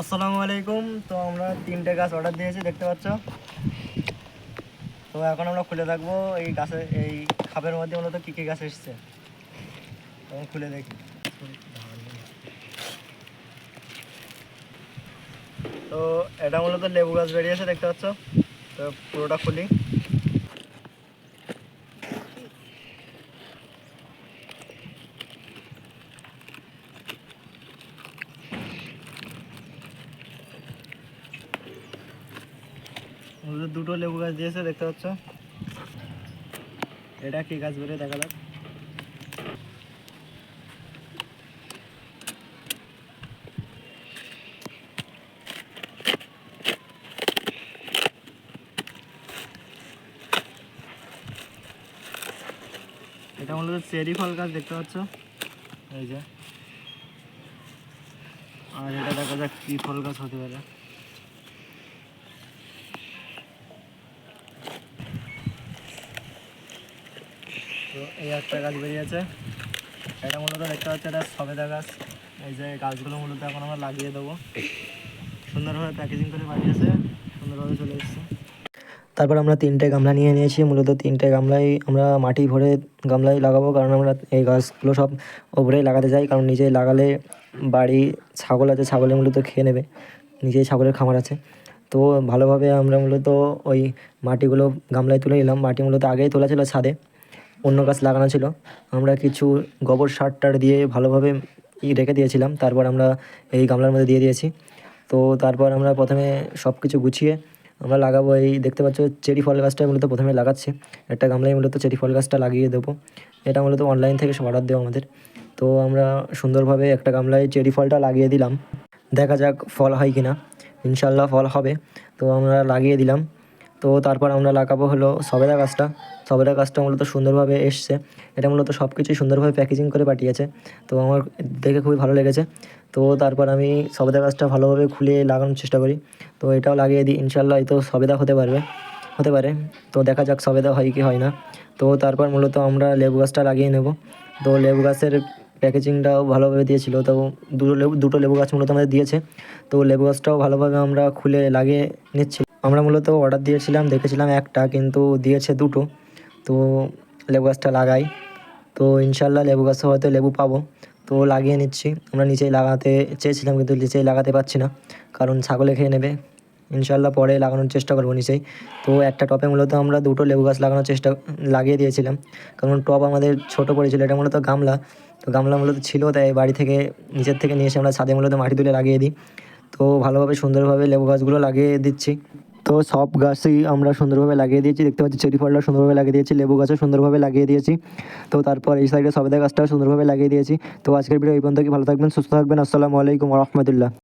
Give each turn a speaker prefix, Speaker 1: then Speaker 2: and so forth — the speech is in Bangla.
Speaker 1: আসসালামু আলাইকুম। তো আমরা 3টে গাছ অর্ডার দিয়েছি, দেখতে পাচ্ছ। তো এখন আমরা খুলে দেখবো এই গাছে, এই খাপের মধ্যে মূলত কী কী গাছ এসছে। তখন খুলে দেখি। তো এটা মূলত লেবু গাছ বেরিয়েছে, দেখতে পাচ্ছ। তো পুরোটা খুলি। মূলত দুটো লেবু গাছ দিয়েছে, দেখতে পাচ্ছ। এটা কী গাছ বেরিয়ে দেখা যাক। এটা মূলত চেরি ফল গাছ, দেখতে পাচ্ছ, এই যে। আর এটা দেখা যাক কী ফল গাছ হতে পারে। তো এই একটা গাছ বেরিয়েছে। এটা মূলত দেখতে পাচ্ছি এটা সবেদা গাছ। এই যে গাছগুলো মূলত এখন আমরা লাগিয়ে দেবো। সুন্দরভাবে প্যাকেজিং করে পাঠিয়েছে, সুন্দরভাবে চলে এসেছে। তারপর আমরা 3টে গামলা নিয়ে নিয়েছি। মূলত 3টে গামলায় আমরা মাটি ভরে গামলায় লাগাবো, কারণ আমরা এই গাছগুলো সব ওপরেই লাগাতে চাই, কারণ নিজেই লাগালে বাড়ি ছাগল আছে, ছাগলে মূলত খেয়ে নেবে। নিজেই ছাগলের খামার আছে। তো ভালোভাবে আমরা মূলত ওই মাটিগুলো গামলায় তুলে নিলাম। মাটি মূলত আগেই তোলা ছিল ছাদে, অন্য গাছ লাগানো ছিল। আমরা কিছু গোবর সার টার দিয়ে ভালোভাবে রেখে দিয়েছিলাম। তারপর আমরা এই গামলার মধ্যে দিয়ে দিয়েছি। তো তারপর আমরা প্রথমে সব কিছু গুছিয়ে আমরা লাগাবো। এই দেখতে পাচ্ছ চেরি ফল গাছটা মূলত প্রথমে লাগাচ্ছি। একটা গামলায় মূলত চেরি ফল গাছটা লাগিয়ে দেবো। এটা মূলত অনলাইন থেকে সব অর্ডার দেওয়া আমাদের। তো আমরা সুন্দরভাবে একটা গামলায় চেরি ফলটা লাগিয়ে দিলাম। দেখা যাক ফল হয় কি না। ইনশাল্লাহ ফল হবে। তো আমরা লাগিয়ে দিলাম। তো তারপর আমরা লাগাবো হলো সবেদা গাছটা। সবেদা গাছটা মূলত সুন্দরভাবে এসছে। এটা মূলত সব কিছুই সুন্দরভাবে প্যাকেজিং করে পাঠিয়েছে। তো আমার দেখে খুবই ভালো লেগেছে। তো তারপর আমি সবেদা গাছটা ভালোভাবে খুলে লাগানোর চেষ্টা করি। তো এটাও লাগিয়ে দিই, ইনশাল্লাহ এই তো সবেদা হতে পারে। তো দেখা যাক সবেদা হয় কি হয় না। তো তারপর মূলত আমরা লেবু গাছটা লাগিয়ে নেব। তো লেবু গাছের প্যাকেজিংটাও ভালোভাবে দিয়েছিল। তো দুটো লেবু গাছ মূলত আমাদের দিয়েছে। তো লেবু গাছটাও ভালোভাবে আমরা খুলে লাগিয়ে নিচ্ছি। আমরা মূলত অর্ডার দিয়েছিলাম, দেখেছিলাম একটা, কিন্তু দিয়েছে দুটো। তো লেবু গাছটা লাগাই। তো ইনশাল্লাহ লেবু গাছে হয়তো লেবু পাবো। তো লাগিয়ে নিচ্ছি। আমরা নিচেই লাগাতে চেয়েছিলাম, কিন্তু নিচেই লাগাতে পারছি না, কারণ ছাগলে খেয়ে নেবে। ইনশাল্লাহ পরে লাগানোর চেষ্টা করবো নিচেই। তো একটা টবে মূলত আমরা দুটো লেবু গাছ লাগিয়ে দিয়েছিলাম, কারণ টব আমাদের ছোটো পড়েছিল। এটা মূলত গামলা। তো গামলা মূলত ছিল, তাই বাড়ি থেকে নিচের থেকে নিয়ে এসে আমরা ছাদে মূলত মাটি তুলে লাগিয়ে দিই। তো ভালোভাবে সুন্দরভাবে লেবু গাছগুলো লাগিয়ে দিচ্ছি। তো সব গাছই আমরা সুন্দরভাবে লাগিয়ে দিয়েছি, দেখতে পাচ্ছি। চেরি ফলটা সুন্দরভাবে লাগিয়ে দিয়েছি, লেবু গাছও সুন্দরভাবে লাগিয়ে দিয়েছি। তো তারপর এই সাইডে সবেদা গাছটাও সুন্দরভাবে লাগিয়ে দিয়েছি। তো আজকের ভিডিও এই পর্যন্ত। ভালো থাকবেন, সুস্থ থাকবেন। আসসালামু আলাইকুম ওয়া রাহমাতুল্লাহ।